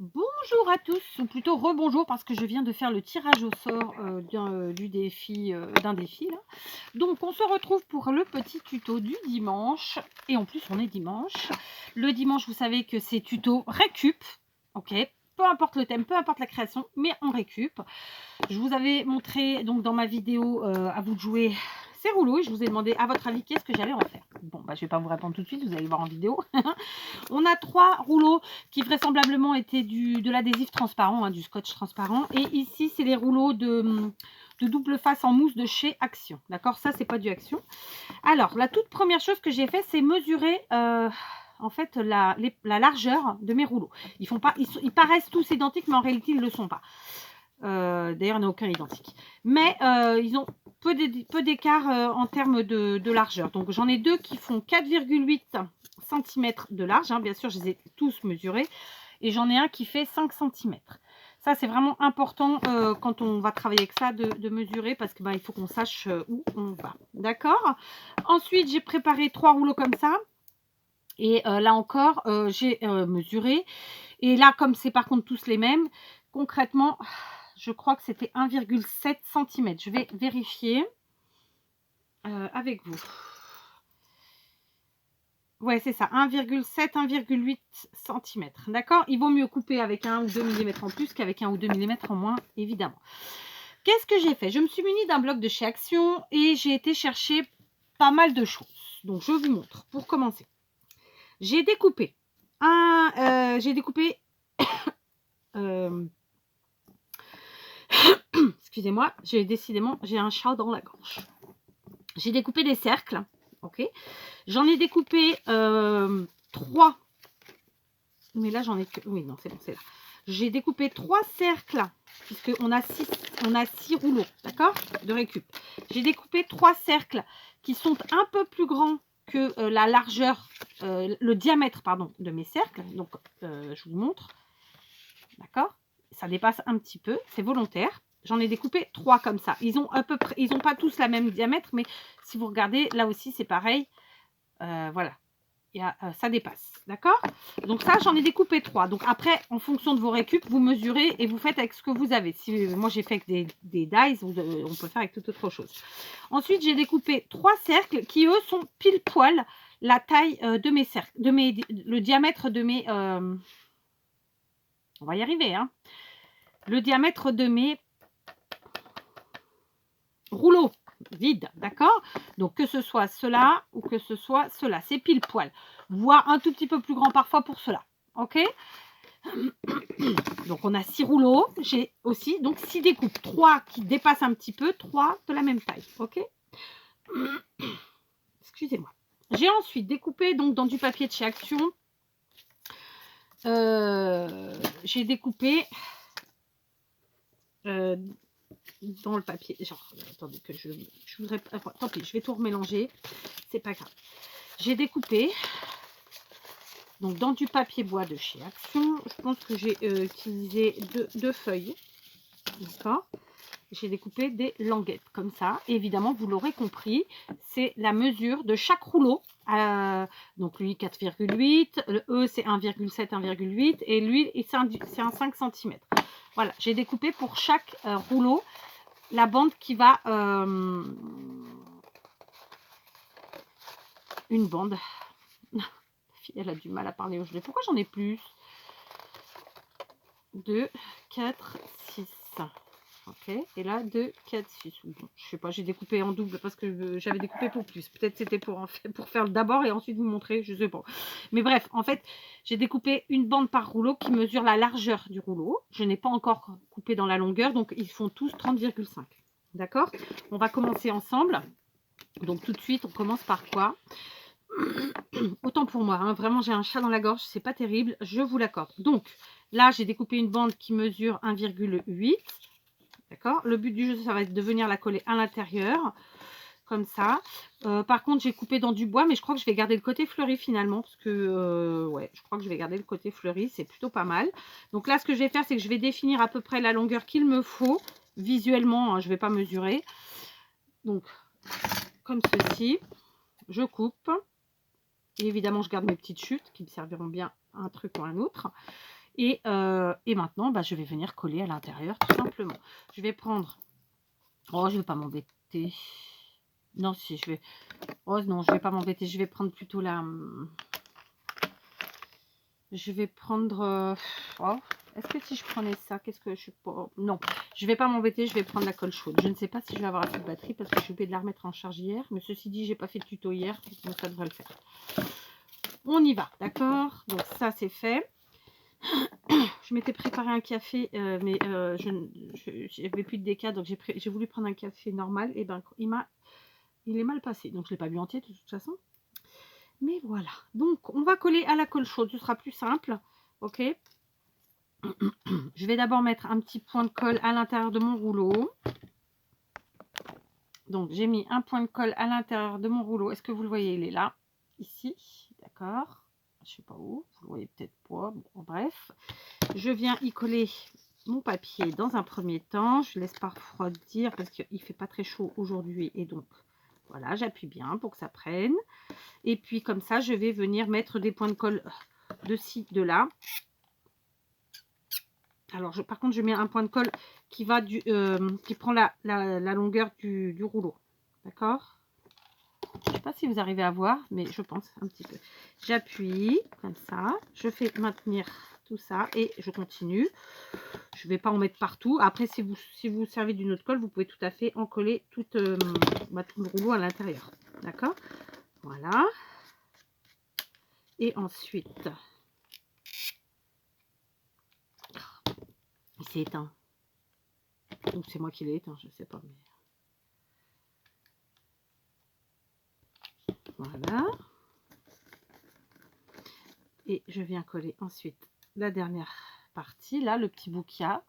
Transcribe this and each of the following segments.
Bonjour à tous, ou plutôt rebonjour parce que je viens de faire le tirage au sort du défi, d'un défi là. Donc on se retrouve pour le petit tuto du dimanche et en plus on est dimanche. Le dimanche vous savez que c'est tuto récup, ok? Peu importe le thème, peu importe la création, mais on récup. Je vous avais montré donc dans ma vidéo à vous de jouer ces rouleaux et je vous ai demandé à votre avis qu'est-ce que j'allais en faire. Bon bah je vais pas vous répondre tout de suite, vous allez voir en vidéo. On a 3 rouleaux qui vraisemblablement étaient de l'adhésif transparent, hein, du scotch transparent. Et ici, c'est les rouleaux de double face en mousse de chez Action. D'accord, ça, c'est pas du Action. Alors, la toute première chose que j'ai fait, c'est mesurer en fait la largeur de mes rouleaux. Ils paraissent tous identiques, mais en réalité, ils ne le sont pas. D'ailleurs, il n'y en a aucun identique. Mais ils ont peu d'écart en termes de largeur. Donc, j'en ai deux qui font 4,8 cm de large. Hein. Bien sûr, je les ai tous mesurés. Et j'en ai un qui fait 5 cm. Ça, c'est vraiment important quand on va travailler avec ça de mesurer parce que il faut qu'on sache où on va. D'accord? Ensuite, j'ai préparé 3 rouleaux comme ça. Et là encore, j'ai mesuré. Et là, comme c'est par contre tous les mêmes, concrètement, je crois que c'était 1,7 cm. Je vais vérifier avec vous. Ouais, c'est ça, 1,7, 1,8 cm. D'accord? Il vaut mieux couper avec 1 ou 2 mm en plus qu'avec 1 ou 2 mm en moins, évidemment. Qu'est-ce que j'ai fait? Je me suis munie d'un bloc de chez Action et j'ai été chercher pas mal de choses. Donc, je vous montre pour commencer. J'ai découpé excusez-moi, j'ai un chat dans la gorge. J'ai découpé des cercles, ok. J'en ai découpé 3. Mais là, j'en ai que... Oui, non, c'est bon, c'est là. J'ai découpé 3 cercles, puisqu'on a 6 rouleaux, d'accord, de récup. J'ai découpé 3 cercles qui sont un peu plus grands que la largeur, le diamètre, pardon, de mes cercles. Donc, je vous montre, d'accord. Ça dépasse un petit peu, c'est volontaire. J'en ai découpé 3 comme ça. Ils ont à peu près, ils n'ont pas tous la même diamètre, mais si vous regardez, là aussi, c'est pareil. Voilà. Ça dépasse, d'accord? Donc ça, j'en ai découpé 3. Donc après, en fonction de vos récup, vous mesurez et vous faites avec ce que vous avez. Si moi j'ai fait avec des dies, on peut faire avec toute autre chose. Ensuite, j'ai découpé 3 cercles qui eux sont pile poil la taille de mes cercles, le diamètre de mes. On va y arriver, hein? Le diamètre de mes rouleaux vides, d'accord? Donc que ce soit cela ou que ce soit cela, c'est pile poil, voire un tout petit peu plus grand parfois pour cela, ok? Donc on a 6 rouleaux, j'ai aussi donc 6 découpes, 3 qui dépassent un petit peu, 3 de la même taille, ok? Excusez-moi. J'ai ensuite découpé donc dans du papier de chez Action, j'ai découpé dans le papier, genre, attendez que je voudrais, enfin, tant pis, je vais tout remélanger, c'est pas grave. J'ai découpé donc dans du papier bois de chez Action. Je pense que j'ai utilisé deux feuilles, d'accord. J'ai découpé des languettes comme ça. Et évidemment, vous l'aurez compris, c'est la mesure de chaque rouleau. Donc lui 4,8, le E c'est 1,7, 1,8 et lui c'est un 5 cm. Voilà, j'ai découpé pour chaque rouleau la bande qui va une bande. La fille, elle a du mal à parler au gelé. Pourquoi j'en ai plus? 2, 4, 6. Ok, et là 2, 4, 6. Bon, je sais pas, j'ai découpé en double parce que j'avais découpé pour plus. Peut-être c'était pour faire d'abord et ensuite vous montrer, je sais pas. Mais bref, en fait, j'ai découpé une bande par rouleau qui mesure la largeur du rouleau. Je n'ai pas encore coupé dans la longueur, donc ils font tous 30,5. D'accord? On va commencer ensemble. Donc tout de suite, on commence par quoi? Autant pour moi, hein, vraiment j'ai un chat dans la gorge, c'est pas terrible, je vous l'accorde. Donc là, j'ai découpé une bande qui mesure 1,8. D'accord? Le but du jeu, ça va être de venir la coller à l'intérieur, comme ça. Par contre, j'ai coupé dans du bois, mais je crois que je vais garder le côté fleuri finalement, parce que, ouais, je crois que je vais garder le côté fleuri, c'est plutôt pas mal. Donc là, ce que je vais faire, c'est que je vais définir à peu près la longueur qu'il me faut, visuellement, hein, je ne vais pas mesurer. Donc, comme ceci, je coupe. Et évidemment, je garde mes petites chutes qui me serviront bien à un truc ou à un autre. Et maintenant, bah, je vais venir coller à l'intérieur tout simplement. Je vais prendre... Oh, je vais pas m'embêter. Non, si, je vais... Oh non, je vais pas m'embêter. Je vais prendre plutôt la... Je vais prendre... Oh, est-ce que si je prenais ça, qu'est-ce que je suis pas... Non, je vais pas m'embêter, je vais prendre la colle chaude. Je ne sais pas si je vais avoir assez de batterie parce que j'ai oublié de la remettre en charge hier. Mais ceci dit, j'ai pas fait de tuto hier, donc ça devrait le faire. On y va, d'accord? Donc ça, c'est fait. Je m'étais préparé un café, mais je n'avais plus de déca, donc j'ai voulu prendre un café normal. Et ben, il est mal passé, donc je ne l'ai pas bu entier de toute façon. Mais voilà, donc on va coller à la colle chaude, ce sera plus simple, ok. Je vais d'abord mettre un petit point de colle à l'intérieur de mon rouleau. Donc j'ai mis un point de colle à l'intérieur de mon rouleau. Est-ce que vous le voyez? Il est là, ici, d'accord. Je sais pas où, vous le voyez peut-être pas. Bon, bref, je viens y coller mon papier dans un premier temps. Je laisse pas refroidir parce qu'il fait pas très chaud aujourd'hui. Et donc, voilà, j'appuie bien pour que ça prenne. Et puis, comme ça, je vais venir mettre des points de colle de ci, de là. Alors, par contre, je mets un point de colle qui va qui prend la longueur du rouleau. D'accord? Je ne sais pas si vous arrivez à voir, mais je pense un petit peu. J'appuie comme ça. Je fais maintenir tout ça et je continue. Je ne vais pas en mettre partout. Après, si vous servez d'une autre colle, vous pouvez tout à fait en coller tout le rouleau à l'intérieur. D'accord? Voilà. Et ensuite, il s'est éteint. Donc c'est moi qui l'ai éteint, je ne sais pas. Mais... Voilà. Et je viens coller ensuite la dernière partie, là, le petit bout qu'il y a.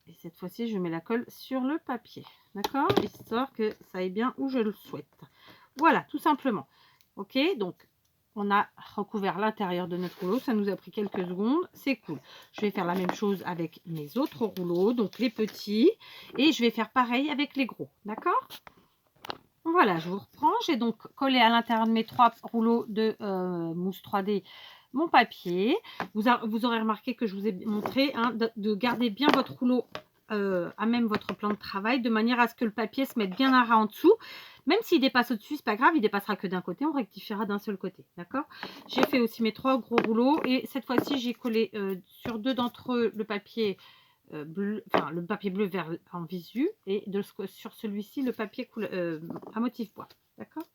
Et cette fois-ci, je mets la colle sur le papier. D'accord? Histoire que ça aille bien où je le souhaite. Voilà, tout simplement. Ok, donc on a recouvert l'intérieur de notre rouleau. Ça nous a pris quelques secondes. C'est cool. Je vais faire la même chose avec mes autres rouleaux, donc les petits. Et je vais faire pareil avec les gros. D'accord? Voilà, je vous reprends. J'ai donc collé à l'intérieur de mes 3 rouleaux de mousse 3D mon papier. Vous aurez remarqué que je vous ai montré hein, de garder bien votre rouleau à même votre plan de travail, de manière à ce que le papier se mette bien à ras en dessous. Même s'il dépasse au-dessus, c'est pas grave, il dépassera que d'un côté, on rectifiera d'un seul côté. D'accord? J'ai fait aussi mes 3 gros rouleaux et cette fois-ci, j'ai collé sur 2 d'entre eux le papier bleu, enfin le papier bleu vert en visu et sur celui-ci le papier à motif bois. D'accord?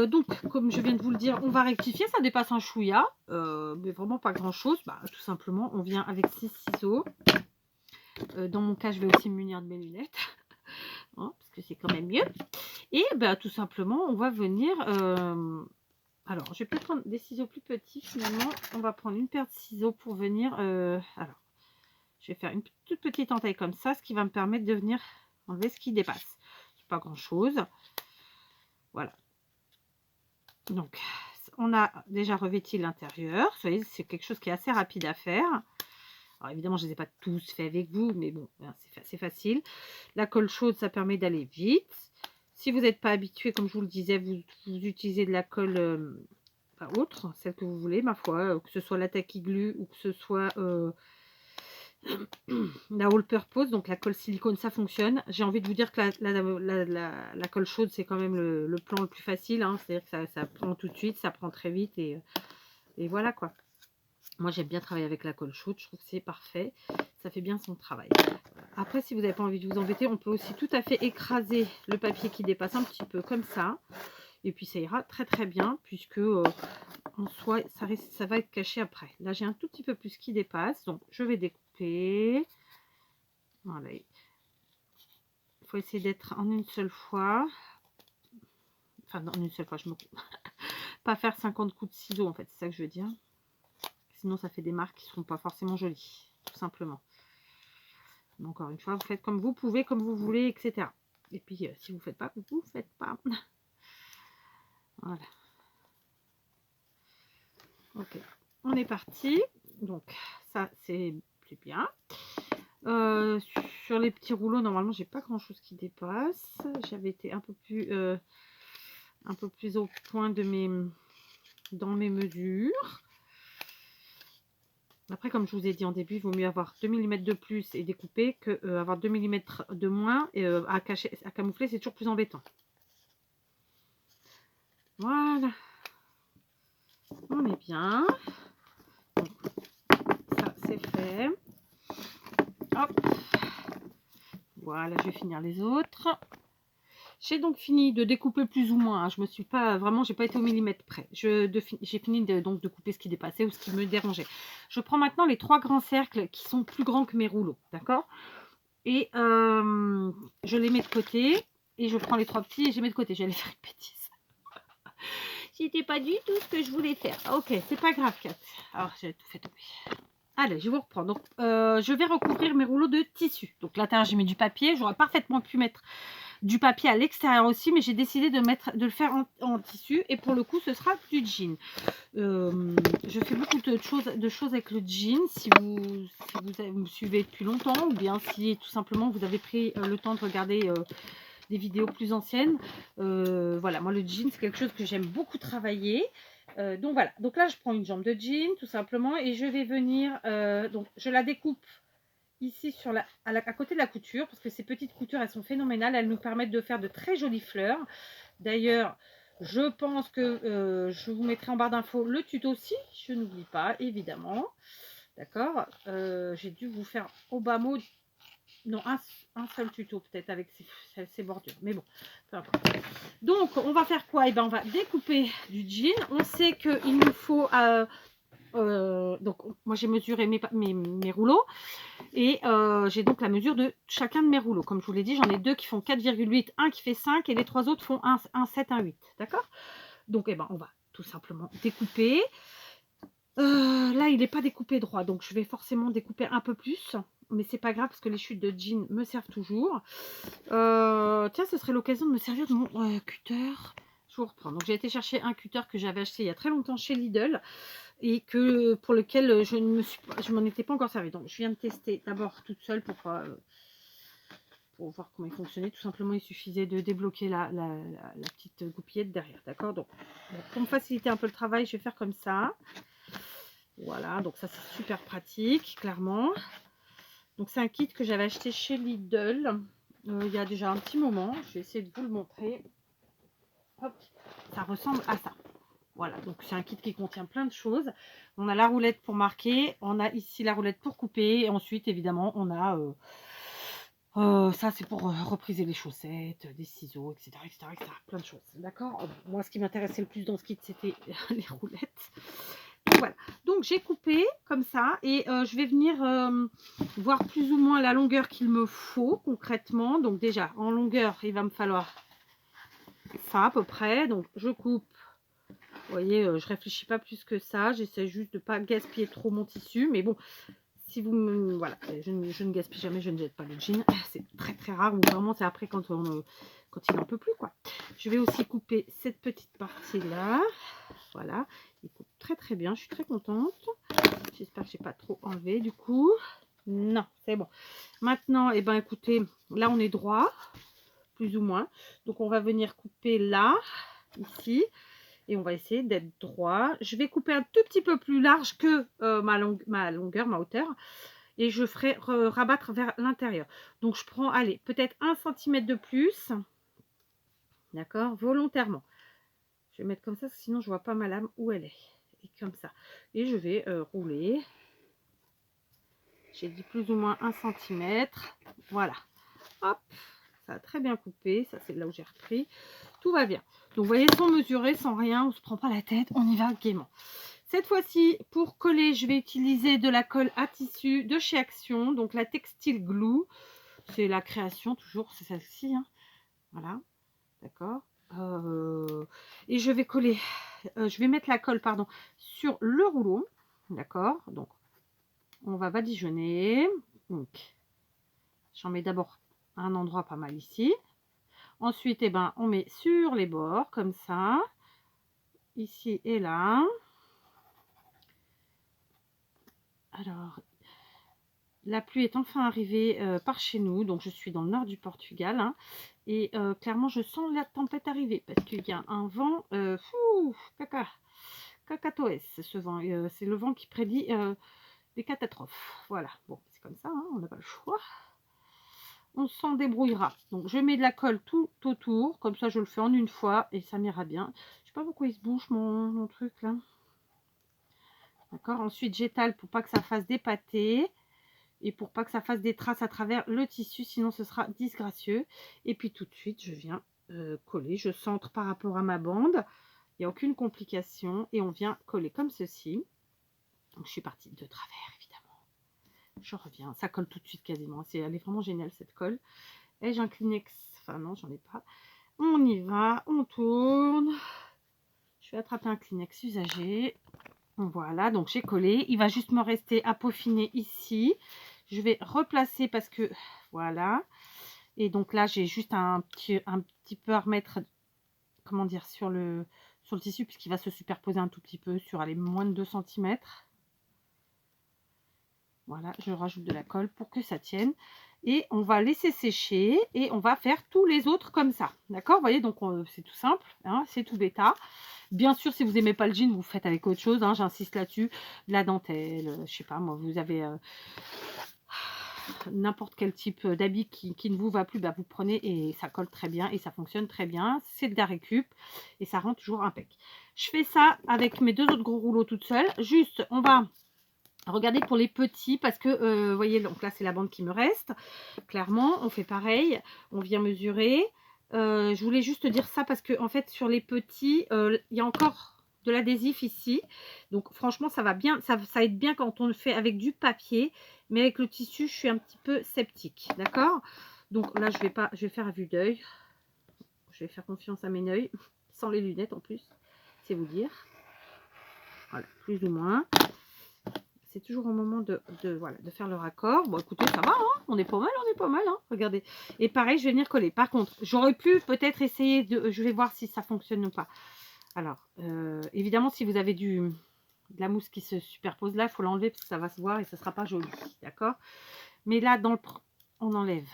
Donc comme je viens de vous le dire, on va rectifier, ça dépasse un chouïa, mais vraiment pas grand chose. Bah, tout simplement on vient avec 6 ciseaux. Dans mon cas je vais aussi me munir de mes lunettes hein, parce que c'est quand même mieux. Et bah, tout simplement on va venir alors je vais peut-être prendre des ciseaux plus petits. Finalement on va prendre une paire de ciseaux pour venir alors je vais faire une toute petite entaille comme ça, ce qui va me permettre de venir enlever ce qui dépasse. C'est pas grand chose. Voilà. Donc, on a déjà revêti l'intérieur. Vous voyez, c'est quelque chose qui est assez rapide à faire. Alors, évidemment, je ne les ai pas tous fait avec vous, mais bon, c'est facile. La colle chaude, ça permet d'aller vite. Si vous n'êtes pas habitué, comme je vous le disais, vous utilisez de la colle autre, celle que vous voulez, ma foi, que ce soit la Tacky Glue ou que ce soit la All Purpose, donc la colle silicone, ça fonctionne. J'ai envie de vous dire que la colle chaude, c'est quand même le plan le plus facile. Hein. C'est-à-dire que ça prend tout de suite, ça prend très vite et voilà quoi. Moi, j'aime bien travailler avec la colle chaude. Je trouve que c'est parfait. Ça fait bien son travail. Après, si vous n'avez pas envie de vous embêter, on peut aussi tout à fait écraser le papier qui dépasse un petit peu comme ça. Et puis, ça ira très très bien puisque en soi, ça va être caché après. Là, j'ai un tout petit peu plus qui dépasse. Donc, je vais découper. Voilà. Il faut essayer d'être en une seule fois. Enfin, en une seule fois, je me coupe. Pas faire 50 coups de ciseaux, en fait. C'est ça que je veux dire. Sinon, ça fait des marques qui ne seront pas forcément jolies. Tout simplement. Mais encore une fois, vous faites comme vous pouvez, comme vous voulez, etc. Et puis, si vous ne faites pas, vous ne faites pas. Voilà. Ok. On est parti. Donc, ça, c'est bien. Sur les petits rouleaux, normalement, j'ai pas grand chose qui dépasse. J'avais été un peu plus au point dans mes mesures. Après, comme je vous ai dit en début, il vaut mieux avoir 2 mm de plus et découper que avoir 2 mm de moins et à camoufler, c'est toujours plus embêtant. Voilà, on est bien. Donc, ça, c'est fait. Hop. Voilà, je vais finir les autres. J'ai donc fini de découper plus ou moins. Hein. Je me suis pas vraiment, j'ai pas été au millimètre près. J'ai fini donc de couper ce qui dépassait ou ce qui me dérangeait. Je prends maintenant les 3 grands cercles qui sont plus grands que mes rouleaux, d'accord? Et je les mets de côté. Et je prends les 3 petits et je les mets de côté. J'allais faire une bêtise. C'était pas du tout ce que je voulais faire. Ok, c'est pas grave, Kat. Alors, j'ai tout fait tomber. Allez, je vous reprends. Donc, je vais recouvrir mes rouleaux de tissu. Donc, l'intérieur, j'ai mis du papier. J'aurais parfaitement pu mettre du papier à l'extérieur aussi, mais j'ai décidé de le faire en tissu. Et pour le coup, ce sera du jean. Je fais beaucoup de choses avec le jean. Si vous me suivez depuis longtemps, ou bien si tout simplement vous avez pris le temps de regarder des vidéos plus anciennes. Voilà, moi le jean, c'est quelque chose que j'aime beaucoup travailler. Donc voilà, donc là je prends une jambe de jean tout simplement et je vais venir, donc je la découpe ici sur à côté de la couture parce que ces petites coutures elles sont phénoménales, elles nous permettent de faire de très jolies fleurs. D'ailleurs, je pense que je vous mettrai en barre d'infos le tuto si je n'oublie pas, évidemment. D'accord, j'ai dû vous faire au bas mot. Non, un seul tuto peut-être avec ces bordures. Mais bon, peu importe. Donc, on va faire quoi? Eh ben, on va découper du jean. On sait qu'il nous faut... donc, moi, j'ai mesuré mes rouleaux. Et j'ai donc la mesure de chacun de mes rouleaux. Comme je vous l'ai dit, j'en ai 2 qui font 4,8, un qui fait 5 et les 3 autres font 1,7, 1,8. D'accord? Donc, eh ben, on va tout simplement découper. Là, il n'est pas découpé droit. Donc, je vais forcément découper un peu plus. Mais c'est pas grave parce que les chutes de jean me servent toujours. Tiens, ce serait l'occasion de me servir de mon cutter. Je vous reprends. Donc j'ai été chercher un cutter que j'avais acheté il y a très longtemps chez Lidl et pour lequel je m'en étais pas encore servi. Donc je viens de tester d'abord toute seule pour voir comment il fonctionnait. Tout simplement, il suffisait de débloquer la petite goupillette derrière. D'accord. Donc pour me faciliter un peu le travail, je vais faire comme ça. Voilà. Donc ça c'est super pratique, clairement. Donc c'est un kit que j'avais acheté chez Lidl il y a déjà un petit moment. Je vais essayer de vous le montrer. Hop, ça ressemble à ça. Voilà, donc c'est un kit qui contient plein de choses. On a la roulette pour marquer, on a ici la roulette pour couper, et ensuite évidemment on a ça c'est pour repriser les chaussettes, des ciseaux, etc., etc. Plein de choses, d'accord. Moi ce qui m'intéressait le plus dans ce kit c'était les roulettes. Donc voilà, donc j'ai coupé comme ça et je vais venir voir plus ou moins la longueur qu'il me faut concrètement. Donc déjà en longueur il va me falloir ça à peu près, donc je coupe. Vous voyez, je réfléchis pas plus que ça, j'essaie juste de pas gaspiller trop mon tissu, mais bon, si vous me... Voilà, je ne gaspille jamais, je ne jette pas le jean, c'est très très rare, ou vraiment c'est après quand il n'en peut plus, quoi. Je vais aussi couper cette petite partie là, voilà, il coupe très très bien, je suis très contente, j'espère que j'ai pas trop enlevé du coup, non, c'est bon. Maintenant, eh ben écoutez, là on est droit, plus ou moins, donc on va venir couper là, ici, et on va essayer d'être droit. Je vais couper un tout petit peu plus large que ma longueur, ma hauteur. Et je ferai rabattre vers l'intérieur. Donc je prends, allez, peut-être 1 cm de plus. D'accord, volontairement. Je vais mettre comme ça, sinon je vois pas ma lame où elle est. Et comme ça. Et je vais rouler. J'ai dit plus ou moins 1 cm. Voilà. Hop. Ça a très bien coupé. Ça, c'est là où j'ai repris. Tout va bien. Donc, vous voyez, sans mesurer, sans rien, on ne se prend pas la tête. On y va gaiement. Cette fois-ci, pour coller, je vais utiliser de la colle à tissu de chez Action. Donc, la Textile Glue. C'est la création, toujours. C'est celle-ci. Hein. Voilà. D'accord. Et je vais coller. Je vais mettre la colle, pardon, sur le rouleau. D'accord. Donc, on va badigeonner. Donc, j'en mets d'abord un endroit pas mal ici. Ensuite, eh ben, on met sur les bords, comme ça. Ici et là. Alors, la pluie est enfin arrivée par chez nous. Donc, je suis dans le nord du Portugal. Hein, et clairement, je sens la tempête arriver. Parce qu'il y a un vent... cacatoès, ce vent. C'est le vent qui prédit des catastrophes. Voilà, bon, c'est comme ça, hein, on n'a pas le choix. On s'en débrouillera. Donc, je mets de la colle tout autour. Comme ça, je le fais en une fois et ça m'ira bien. Je sais pas pourquoi il se bouge mon truc là. D'accord. Ensuite, j'étale pour pas que ça fasse des pâtés et pour pas que ça fasse des traces à travers le tissu. Sinon, ce sera disgracieux. Et puis, tout de suite, je viens coller. Je centre par rapport à ma bande. Il n'y a aucune complication. Et on vient coller comme ceci. Donc, je suis partie de travers, évidemment. Je reviens. Ça colle tout de suite quasiment. Elle est vraiment géniale, cette colle. Ai-je un Kleenex? Enfin non, j'en ai pas. On y va, on tourne. Je vais attraper un Kleenex usagé. Voilà, donc j'ai collé. Il va juste me rester à peaufiner ici. Je vais replacer parce que voilà. Et donc là, j'ai juste un petit peu à remettre, comment dire, sur le tissu puisqu'il va se superposer un tout petit peu sur aller moins de 2 cm. Voilà, je rajoute de la colle pour que ça tienne. Et on va laisser sécher et on va faire tous les autres comme ça. D'accord? Vous voyez, donc c'est tout simple, hein, c'est tout bêta. Bien sûr, si vous n'aimez pas le jean, vous faites avec autre chose, hein, j'insiste là-dessus. De la dentelle, je sais pas, moi, vous avez n'importe quel type d'habit qui ne vous va plus, bah, vous prenez et ça colle très bien et ça fonctionne très bien. C'est de la récup et ça rend toujours impec. Je fais ça avec mes 2 autres gros rouleaux toute seule. Juste, on va... Regardez pour les petits parce que, vous voyez, donc là, c'est la bande qui me reste. Clairement, on fait pareil. On vient mesurer. Je voulais juste dire ça parce que, en fait, sur les petits, il y a encore de l'adhésif ici. Donc, franchement, ça va bien. Ça aide bien quand on le fait avec du papier. Mais avec le tissu, je suis un petit peu sceptique. D'accord? Donc là, je vais faire à vue d'œil. Je vais faire confiance à mes yeux. Sans les lunettes en plus. C'est vous dire. Voilà, plus ou moins. C'est toujours au moment de faire le raccord. Bon, écoutez, ça va, hein, on est pas mal, hein, regardez. Et pareil, je vais venir coller. Par contre, j'aurais pu peut-être essayer de... Je vais voir si ça fonctionne ou pas. Alors, évidemment, si vous avez de la mousse qui se superpose là, il faut l'enlever parce que ça va se voir et ça ne sera pas joli, d'accord? Mais là, on enlève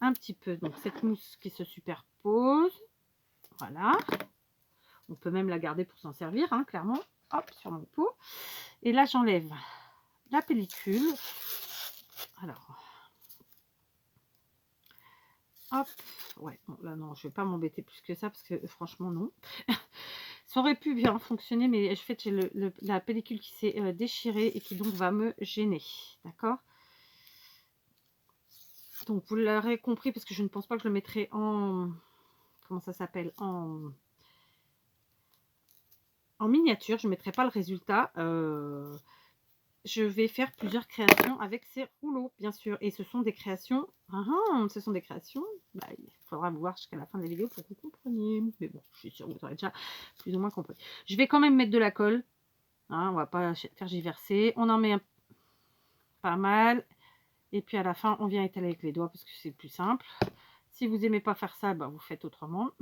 un petit peu, donc cette mousse qui se superpose. Voilà. On peut même la garder pour s'en servir, hein, clairement. Hop, sur mon pot. Et là, j'enlève la pellicule. Alors, hop, ouais, bon, là, non, je vais pas m'embêter plus que ça, parce que franchement, non. Ça aurait pu bien fonctionner, mais en fait, j'ai la pellicule qui s'est déchirée et qui donc va me gêner, d'accord? Donc, vous l'aurez compris, parce que je ne pense pas que je le mettrai en... Comment ça s'appelle? En miniature, je ne mettrai pas le résultat. Je vais faire plusieurs créations avec ces rouleaux, bien sûr. Et ce sont des créations... ce sont des créations... Bah, il faudra vous voir jusqu'à la fin de la vidéo pour que vous compreniez. Mais bon, je suis sûre que vous aurez déjà plus ou moins compris. Je vais quand même mettre de la colle. Hein, on va pas faire verser. On en met pas mal. Et puis à la fin, on vient étaler avec les doigts parce que c'est plus simple. Si vous n'aimez pas faire ça, bah, vous faites autrement.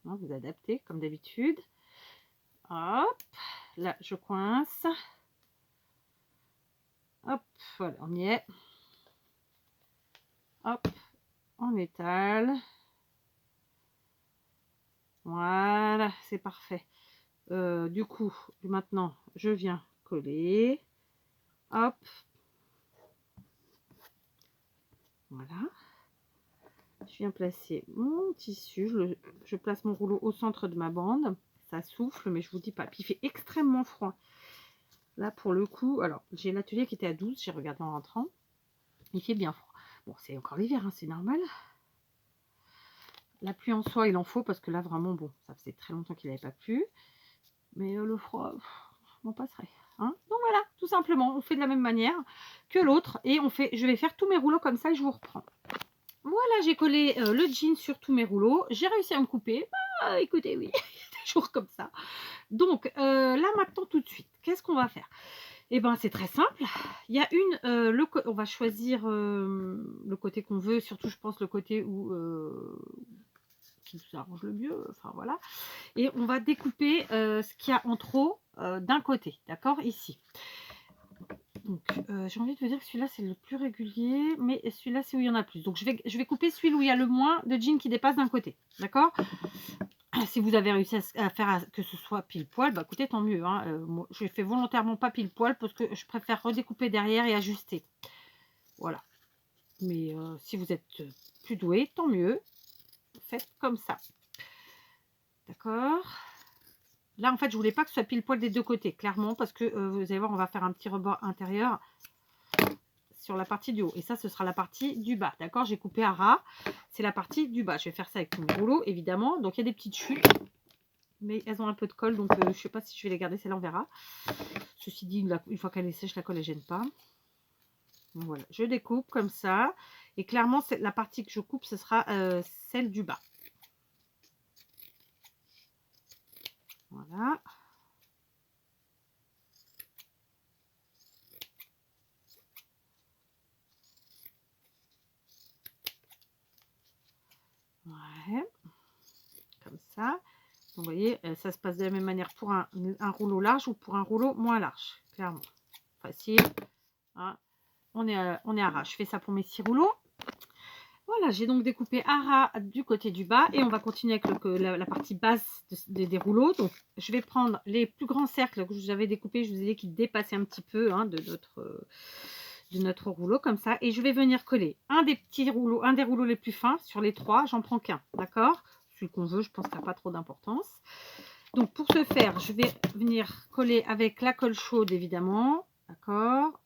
Hein, vous adaptez comme d'habitude. Hop, là je coince. Hop, voilà, on y est. Hop, on étale. Voilà, c'est parfait. Du coup, maintenant, je viens coller. Hop. Voilà. Je viens placer mon tissu. Je place mon rouleau au centre de ma bande. Ça souffle, mais je vous dis pas. Puis il fait extrêmement froid. Là, pour le coup, alors, j'ai l'atelier qui était à 12. J'ai regardé en rentrant. Il fait bien froid. Bon, c'est encore l'hiver, hein, c'est normal. La pluie en soi, il en faut parce que là, vraiment, bon, ça faisait très longtemps qu'il n'avait pas plu. Mais le froid, on passerait. Hein. Donc voilà, tout simplement, on fait de la même manière que l'autre. Et je vais faire tous mes rouleaux comme ça et je vous reprends. Voilà, j'ai collé le jean sur tous mes rouleaux. J'ai réussi à me couper. Bah, écoutez, oui, toujours comme ça. Donc, là, maintenant, tout de suite, qu'est-ce qu'on va faire? Eh bien, c'est très simple. Il y a on va choisir le côté qu'on veut. Surtout, je pense, le côté qui nous arrange le mieux. Enfin, voilà. Et on va découper ce qu'il y a en trop d'un côté. D'accord? Ici. Donc, j'ai envie de vous dire que celui-là, c'est le plus régulier, mais celui-là, c'est où il y en a plus. Donc, je vais couper celui où il y a le moins de jeans qui dépasse d'un côté. D'accord? Si vous avez réussi à faire que ce soit pile poil, bah écoutez, tant mieux. Hein. Moi, je fais volontairement pas pile poil parce que je préfère redécouper derrière et ajuster. Voilà. Mais si vous êtes plus doué, tant mieux. Faites comme ça. D'accord. Là, en fait, je voulais pas que ce soit pile poil des deux côtés, clairement, parce que vous allez voir, on va faire un petit rebord intérieur sur la partie du haut. Et ça, ce sera la partie du bas. D'accord? J'ai coupé à ras. C'est la partie du bas. Je vais faire ça avec mon rouleau, évidemment. Donc, il y a des petites chutes. Mais elles ont un peu de colle. Donc, je ne sais pas si je vais les garder. Celle-là, on verra. Ceci dit, une fois qu'elle est sèche, la colle, elle ne gêne pas. Donc, voilà. Je découpe comme ça. Et clairement, la partie que je coupe, ce sera celle du bas. Voilà. Ouais. Comme ça. Donc, vous voyez, ça se passe de la même manière pour un rouleau large ou pour un rouleau moins large. Clairement. Facile. Hein. On est à ras. Je fais ça pour mes 6 rouleaux. Voilà, j'ai donc découpé à ras du côté du bas et on va continuer avec la partie basse des rouleaux. Donc, je vais prendre les plus grands cercles que j'avais découpés, je vous ai dit qu'ils dépassaient un petit peu hein, de notre rouleau comme ça. Et je vais venir coller un des rouleaux les plus fins sur les 3. J'en prends qu'un, d'accord? Celui qu'on veut, je pense qu'il n'y a pas trop d'importance. Donc, pour ce faire, je vais venir coller avec la colle chaude, évidemment, d'accord?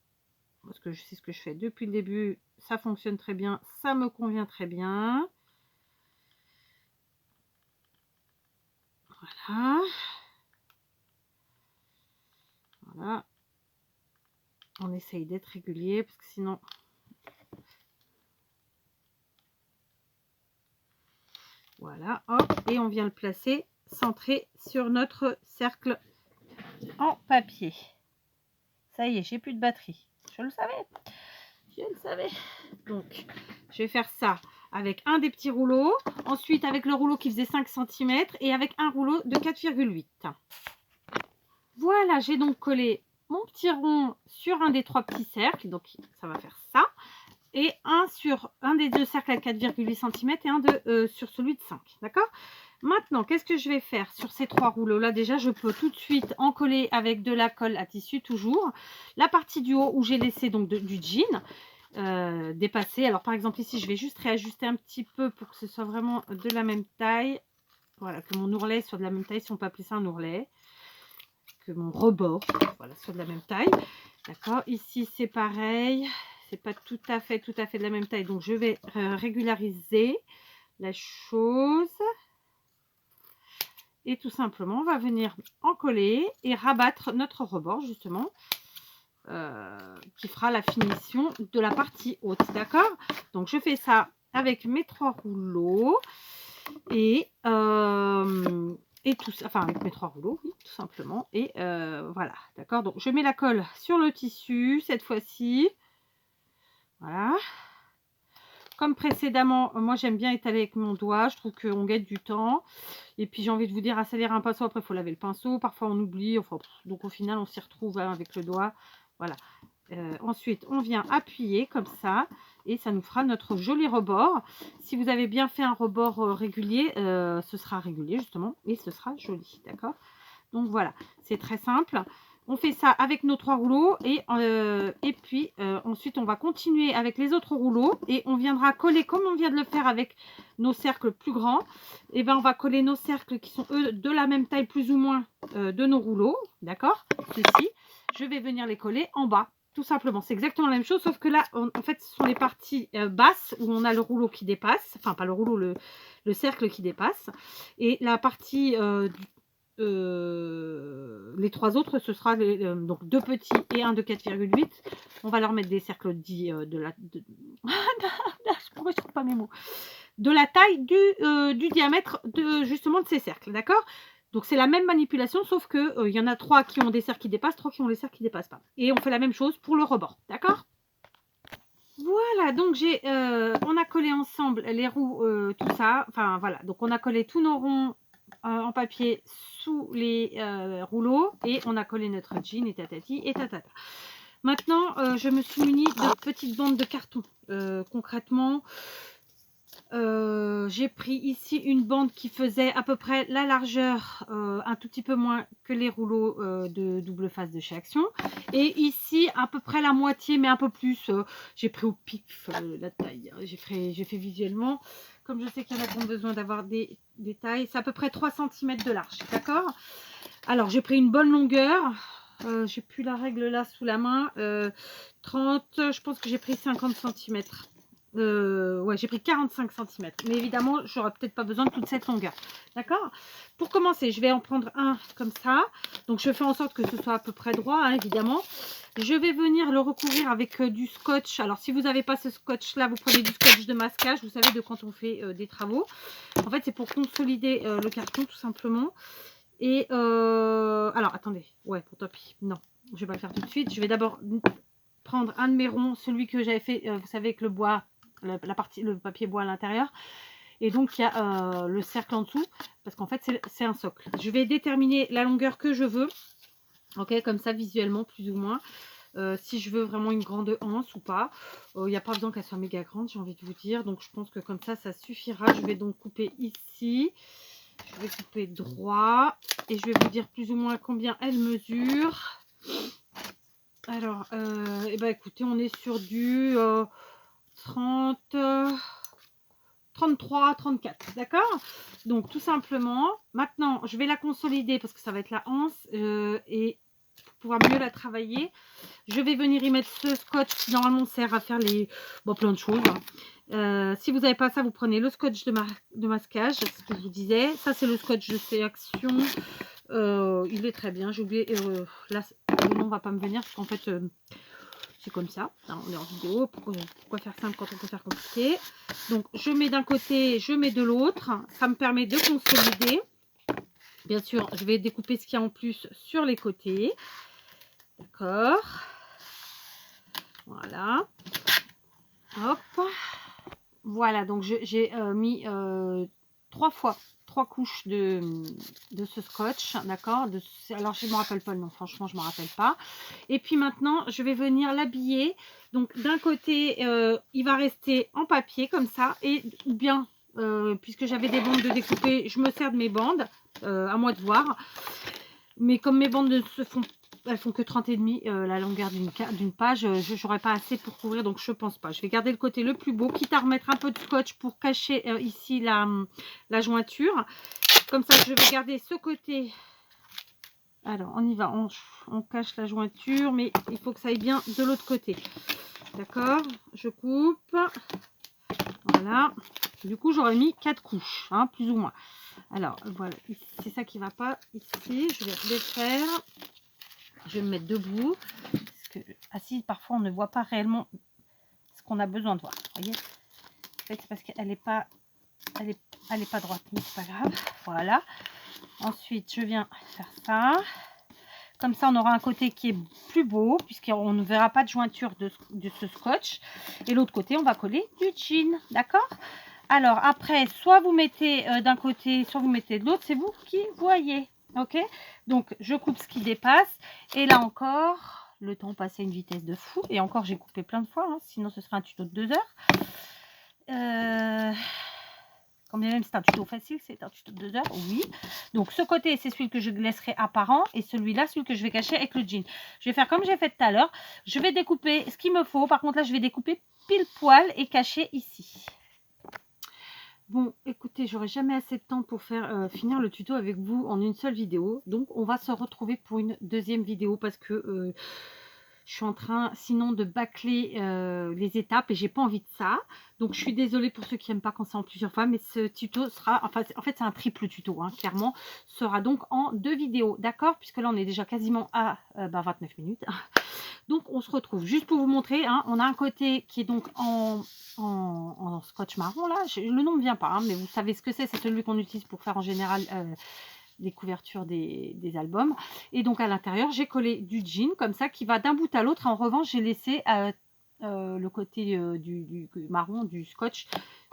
Parce que je sais ce que je fais depuis le début, ça fonctionne très bien, ça me convient très bien. Voilà. Voilà. On essaye d'être régulier parce que sinon... Voilà, hop, et on vient le placer centré sur notre cercle en papier. Ça y est, j'ai plus de batterie. Je le savais. Je le savais. Donc, je vais faire ça avec un des petits rouleaux. Ensuite, avec le rouleau qui faisait 5 cm et avec un rouleau de 4,8. Voilà, j'ai donc collé mon petit rond sur un des 3 petits cercles. Donc, ça va faire ça. Et un sur un des 2 cercles à 4,8 cm et un sur celui de 5. D'accord? Maintenant, qu'est-ce que je vais faire sur ces 3 rouleaux-là? Déjà, je peux tout de suite en coller avec de la colle à tissu, toujours. La partie du haut où j'ai laissé donc du jean dépasser. Alors, par exemple, ici, je vais juste réajuster un petit peu pour que ce soit vraiment de la même taille. Voilà, que mon ourlet soit de la même taille, si on peut appeler ça un ourlet. Que mon rebord, voilà, soit de la même taille. D'accord? Ici, c'est pareil. C'est pas tout à fait de la même taille. Donc, je vais régulariser la chose. Et tout simplement, on va venir en coller et rabattre notre rebord, justement, qui fera la finition de la partie haute. D'accord? Donc, je fais ça avec mes 3 rouleaux. Et tout ça, enfin avec mes 3 rouleaux, oui, tout simplement. Et voilà, d'accord. Donc je mets la colle sur le tissu cette fois-ci. Voilà. Comme précédemment, moi j'aime bien étaler avec mon doigt. Je trouve qu'on gagne du temps. Et puis j'ai envie de vous dire, à salir un pinceau, après il faut laver le pinceau. Parfois on oublie. Enfin, donc au final on s'y retrouve hein, avec le doigt. Voilà. Ensuite, on vient appuyer comme ça et ça nous fera notre joli rebord. Si vous avez bien fait un rebord régulier, ce sera régulier justement et ce sera joli, d'accord? Donc voilà, c'est très simple. On fait ça avec nos 3 rouleaux et puis ensuite on va continuer avec les autres rouleaux et on viendra coller comme on vient de le faire avec nos cercles plus grands. Et ben on va coller nos cercles qui sont eux de la même taille plus ou moins de nos rouleaux, d'accord? Ceci, je vais venir les coller en bas. Tout simplement, c'est exactement la même chose, sauf que là, en fait, ce sont les parties basses où on a le rouleau qui dépasse, enfin pas le rouleau, le cercle qui dépasse, et la partie, les 3 autres, ce sera donc 2 petits et un de 4,8. On va leur mettre des cercles dits pourquoi je trouve pas mes mots, de la taille du diamètre justement de ces cercles, d'accord? Donc c'est la même manipulation, sauf que il y en a 3 qui ont des cercles qui dépassent, 3 qui ont des cercles qui ne dépassent pas. Et on fait la même chose pour le rebord, d'accord? Voilà, donc on a collé ensemble les roues, tout ça. Enfin voilà, donc on a collé tous nos ronds en papier sous les rouleaux et on a collé notre jean et tatati et tatata. Maintenant, je me suis munie de petites bandes de carton. Concrètement, J'ai pris ici une bande qui faisait à peu près la largeur, un tout petit peu moins que les rouleaux de double face de chez Action. Et ici à peu près la moitié, mais un peu plus. J'ai pris au pif la taille. J'ai fait visuellement. Comme je sais qu'il y en a qui ont besoin d'avoir des tailles, c'est à peu près 3 cm de large. D'accord? Alors j'ai pris une bonne longueur. J'ai plus la règle là sous la main. 30, je pense que j'ai pris 50 cm. Ouais, j'ai pris 45 cm. Mais évidemment, j'aurais peut-être pas besoin de toute cette longueur. D'accord? Pour commencer, je vais en prendre un comme ça. Donc, je fais en sorte que ce soit à peu près droit, hein, évidemment. Je vais venir le recouvrir avec du scotch. Alors, si vous n'avez pas ce scotch-là, vous prenez du scotch de masquage. Vous savez, de quand on fait des travaux. En fait, c'est pour consolider le carton, tout simplement. Et alors, attendez. Ouais, pour tant pis. Non, je vais pas le faire tout de suite. Je vais d'abord prendre un de mes ronds, celui que j'avais fait, vous savez, avec le bois, le papier bois à l'intérieur. Et donc, il y a le cercle en dessous, parce qu'en fait, c'est un socle. Je vais déterminer la longueur que je veux, ok, comme ça, visuellement, plus ou moins. Si je veux vraiment une grande anse ou pas. Il n'y a pas besoin qu'elle soit méga grande, j'ai envie de vous dire. Donc, je pense que comme ça suffira. Je vais donc couper ici. Je vais couper droit. Et je vais vous dire plus ou moins combien elle mesure. Alors, eh ben, écoutez, on est sur du 30, 33, 34, d'accord? Donc, tout simplement, maintenant, je vais la consolider parce que ça va être la anse et pour pouvoir mieux la travailler, je vais venir y mettre ce scotch qui normalement sert à faire plein de choses. Hein. Si vous n'avez pas ça, vous prenez le scotch de masquage, c'est ce que je vous disais. Ça, c'est le scotch de chez Action. Il est très bien. J'ai oublié, là, le nom va pas me venir parce qu'en fait, c'est comme ça. Hein, on est en vidéo. Pourquoi faire simple quand on peut faire compliqué? Donc, je mets d'un côté, je mets de l'autre. Ça me permet de consolider. Bien sûr, je vais découper ce qu'il y a en plus sur les côtés. D'accord. Voilà. Hop. Voilà, donc j'ai mis 3 couches de ce scotch, d'accord. Alors, je ne me rappelle pas le nom, franchement, je ne me rappelle pas. Et puis maintenant, je vais venir l'habiller. Donc, d'un côté, il va rester en papier, comme ça. Ou bien, puisque j'avais des bandes de découper, je me sers de mes bandes, à moi de voir. Mais comme mes bandes ne se font elles font que 30,5 la longueur d'une page, je n'aurai pas assez pour couvrir, donc je pense pas. Je vais garder le côté le plus beau, quitte à remettre un peu de scotch pour cacher ici la jointure. Comme ça, je vais garder ce côté. Alors, on y va, on cache la jointure, mais il faut que ça aille bien de l'autre côté. D'accord? Je coupe. Voilà. Du coup, j'aurais mis 4 couches, hein, plus ou moins. Alors, voilà, c'est ça qui ne va pas ici. Je vais défaire. Je vais me mettre debout. Parce que assis, parfois, on ne voit pas réellement ce qu'on a besoin de voir. Vous voyez? En fait, c'est parce qu'elle n'est pas, elle est pas droite, mais c'est pas grave. Voilà. Ensuite, je viens faire ça. Comme ça, on aura un côté qui est plus beau, puisqu'on ne verra pas de jointure de ce scotch. Et l'autre côté, on va coller du jean. D'accord? Alors, après, soit vous mettez d'un côté, soit vous mettez de l'autre. C'est vous qui voyez. Ok? Donc, je coupe ce qui dépasse. Et là encore, le temps passe à une vitesse de fou. Et encore, j'ai coupé plein de fois. Hein, sinon, ce serait un tuto de 2 heures. Quand bien même c'est un tuto facile, c'est un tuto de 2 heures, oui. Donc ce côté, c'est celui que je laisserai apparent et celui-là, celui que je vais cacher avec le jean. Je vais faire comme j'ai fait tout à l'heure. Je vais découper ce qu'il me faut. Par contre, là, je vais découper pile poil et cacher ici. Bon, écoutez, j'aurai jamais assez de temps pour faire finir le tuto avec vous en une seule vidéo. Donc, on va se retrouver pour une deuxième vidéo parce que je suis en train, sinon, de bâcler les étapes et j'ai pas envie de ça. Donc, je suis désolée pour ceux qui n'aiment pas quand c'est en plusieurs fois, mais ce tuto sera, enfin, en fait, c'est un triple tuto, hein, clairement, sera donc en 2 vidéos, d'accord? Puisque là, on est déjà quasiment à 29 minutes. Donc, on se retrouve juste pour vous montrer. Hein, on a un côté qui est donc en scotch marron, là. Le nom ne me vient pas, hein, mais vous savez ce que c'est. C'est celui qu'on utilise pour faire en général les couvertures des albums. Et donc, à l'intérieur, j'ai collé du jean, comme ça, qui va d'un bout à l'autre. En revanche, j'ai laissé le côté du marron, du scotch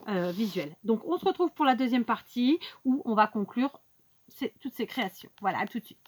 visuel. Donc, on se retrouve pour la deuxième partie où on va conclure toutes ces créations. Voilà, à tout de suite.